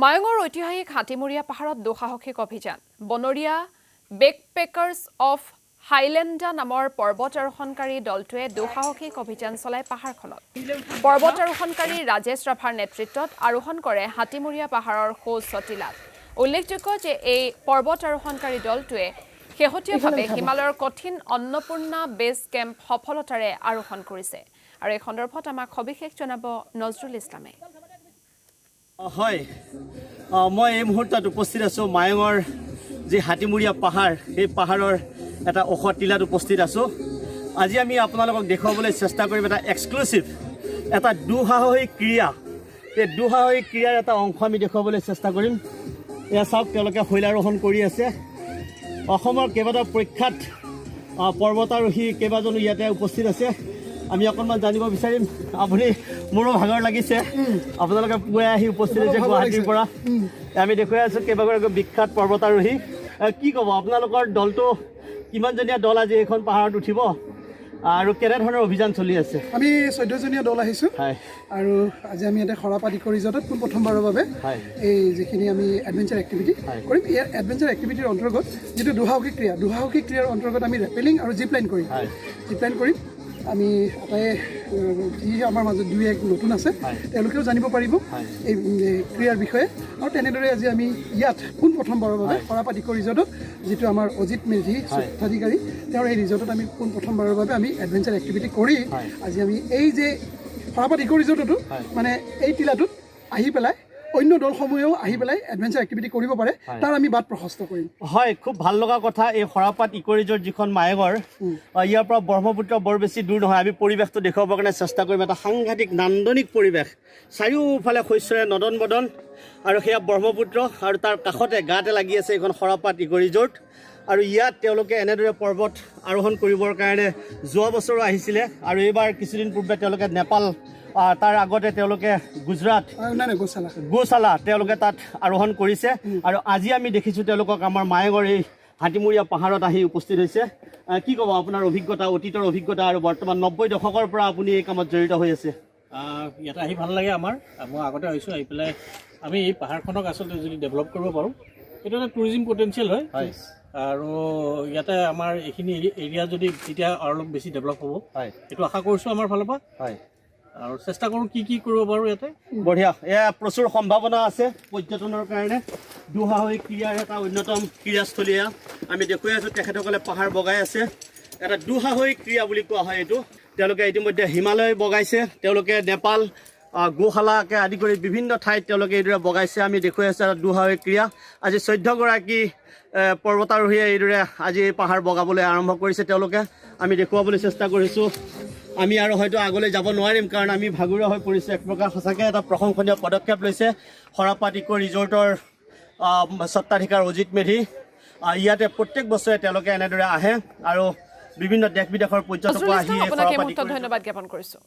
মায়ঙৰ ঐতিহাসিক হাতীমূৰীয়া পাহাৰত দুঃসাহসিক অভিযান বনৰীয়া বেকপেকাৰ্ছ অফ হাইলেণ্ডা নামৰ পৰ্বত আৰোহণকাৰী দলটোৱে দুঃসাহসিক অভিযান চলাই পাহাৰখনত পৰ্বত আৰোহণকাৰী ৰাজেশ ৰাভাৰ নেতৃত্বত আৰোহণ কৰে হাতীমূৰীয়া পাহাৰৰ সৌজ টিলাত উল্লেখযোগ্য যে এই পৰ্বত আৰোহণকাৰী দলটোৱে শেহতীয়াভাৱে হিমালয়ৰ কঠিন অন্নপূৰ্ণা বেছ কেম্প সফলতাৰে আৰোহণ কৰিছে আৰু এই সন্দৰ্ভত আমাক সবিশেষ জনাব নজৰুল ইছলামে হয় মই এই মুহূৰ্তত উপস্থিত আছোঁ মায়ঙৰ যি হাতীমূৰীয়া পাহাৰ সেই পাহাৰৰ এটা ওখ টিলাত উপস্থিত আছোঁ আজি আমি আপোনালোকক দেখুৱাবলৈ চেষ্টা কৰিম এটা এক্সক্লুচিভ এটা দুঃসাহসিক ক্ৰীড়া এই দুঃসাহসিক ক্ৰীড়াৰ এটা অংশ আমি দেখুৱাবলৈ চেষ্টা কৰিম এয়া চাওক তেওঁলোকে শৈলাৰোহণ কৰি আছে অসমৰ কেইবাটাও প্ৰখ্যাত পৰ্বতাৰোহী কেইবাজনো ইয়াতে উপস্থিত আছে আমি অকণমান জানিব বিচাৰিম আপুনি মোৰো ভাগৰ লাগিছে আপোনালোকে পুৱাই আহি উপস্থিত হৈছে গুৱাহাটীৰ পৰা আমি দেখুৱাই আছোঁ কেইবাগৰাকী বিখ্যাত পৰ্বতাৰোহী কি ক'ব আপোনালোকৰ দলটো কিমানজনীয়া দল আজি এইখন পাহাৰত উঠিব আৰু কেনেধৰণৰ অভিযান চলি আছে আমি 14জনীয়া দল আহিছোঁ আৰু আজি আমি ইয়াতে খৰাপাত ইক' ৰিজৰ্টত প্ৰথমবাৰৰ বাবে এই যিখিনি আমি এডভেঞ্চাৰ এক্টিভিটি কৰিম এই এডভেঞ্চাৰ এক্টিভিটিৰ অন্তৰ্গত যিটো দুঃসাহসিক ক্ৰীড়াৰ অন্তৰ্গত আমি ৰেপেলিং আৰু জিপ লাইন কৰিম আমি আটাই যি আমাৰ মাজত দুই এক নতুন আছে তেওঁলোকেও জানিব পাৰিব এই ক্ৰীড়াৰ বিষয়ে আৰু তেনেদৰে আজি আমি ইয়াত পোনপ্ৰথমবাৰৰ বাবে খৰাপাত ইক' ৰিজৰ্টত যিটো আমাৰ অজিত মেধি স্বত্বাধিকাৰী তেওঁৰ এই ৰিজৰ্টত আমি পোনপ্ৰথমবাৰৰ বাবে আমি এডভেঞ্চাৰ এক্টিভিটি কৰি আজি আমি এই যে খৰাপাত ইক' ৰিজৰ্টতো মানে এই টিলাটোত আহি পেলাই অন্য দলসমূহেও আহি পেলাই এডভেঞ্চাৰ এক্টিভিটি কৰিব পাৰে তাৰ আমি বাট প্ৰশস্ত কৰিম হয় খুব ভাল লগা কথা এই খৰাপাত ইক' ৰিজৰ্ট যিখন মায়ঙৰ ইয়াৰ পৰা ব্ৰহ্মপুত্ৰ বৰ বেছি দূৰ নহয় আমি পৰিৱেশটো দেখুৱাবৰ কাৰণে চেষ্টা কৰিম এটা সাংঘাতিক নান্দনিক পৰিৱেশ চাৰিওফালে শস্যৰে নদন বদন আৰু সেয়া ব্ৰহ্মপুত্ৰ আৰু তাৰ কাষতে গাতে লাগি আছে এইখন খৰাপাত ইক' ৰিজৰ্ট আৰু ইয়াত তেওঁলোকে এনেদৰে পৰ্বত আৰোহণ কৰিবৰ কাৰণে যোৱা বছৰো আহিছিলে আৰু এইবাৰ কিছুদিন পূৰ্বে তেওঁলোকে নেপাল তাৰ আগতে তেওঁলোকে গুজৰাট গোশালা তেওঁলোকে তাত আৰোহণ কৰিছে আৰু আজি আমি দেখিছোঁ তেওঁলোকক আমাৰ মায়ঙৰ এই হাতীমূৰীয়া পাহাৰত আহি উপস্থিত হৈছে কি ক'ব আপোনাৰ অভিজ্ঞতা অতীতৰ অভিজ্ঞতা আৰু বৰ্তমান 90 দশকৰ পৰা আপুনি এই কামত জড়িত হৈ আছে ইয়াতে আহি ভাল লাগে আমাৰ মই আগতে আহিছোঁ আহি পেলাই আমি এই পাহাৰখনক আচলতে যদি ডেভেলপ কৰিব পাৰোঁ এইটো এটা টুৰিজিম পটেঞ্চিয়েল হয় আৰু ইয়াতে আমাৰ এইখিনি এৰিয়া যদি তেতিয়া অলপ বেছি ডেভেলপ হ'ব এইটো আশা কৰিছোঁ আমাৰ ফালৰ পৰা আৰু চেষ্টা কৰোঁ কি কৰিব পাৰোঁ ইয়াতে বঢ়িয়া এয়া প্ৰচুৰ সম্ভাৱনা আছে পৰ্যটনৰ কাৰণে দুঃসাহসিক ক্ৰীড়াৰ এটা অন্যতম ক্ৰীড়াস্থলী এয়া আমি দেখুৱাই আছোঁ তেখেতসকলে পাহাৰ বগাই আছে এটা দুঃসাহসিক ক্ৰীড়া বুলি কোৱা হয় এইটো তেওঁলোকে ইতিমধ্যে হিমালয় বগাইছে তেওঁলোকে নেপাল গোশালাকে আদি কৰি বিভিন্ন ঠাইত তেওঁলোকে এইদৰে বগাইছে আমি দেখুৱাই আছোঁ এটা দুঃসাহসিক ক্ৰীড়া আজি 14গৰাকী পৰ্বতাৰোহীয়ে এইদৰে আজি এই পাহাৰ বগাবলৈ আৰম্ভ কৰিছে তেওঁলোকে আমি দেখুৱাবলৈ চেষ্টা কৰিছোঁ আমি আৰু হয়তো আগলৈ যাব নোৱাৰিম কাৰণ আমি ভাগৰুৱা হৈ পৰিছোঁ এক প্ৰকাৰ সঁচাকৈ এটা প্ৰশংসনীয় পদক্ষেপ লৈছে খৰাপাত ইক' ৰিজৰ্টৰ স্বত্বাধিকাৰ অজিত মেধি ইয়াতে প্ৰত্যেক বছৰে তেওঁলোকে এনেদৰে আহে আৰু বিভিন্ন দেশ বিদেশৰ পৰ্যটক আহি ধন্যবাদ জ্ঞাপন কৰিছোঁ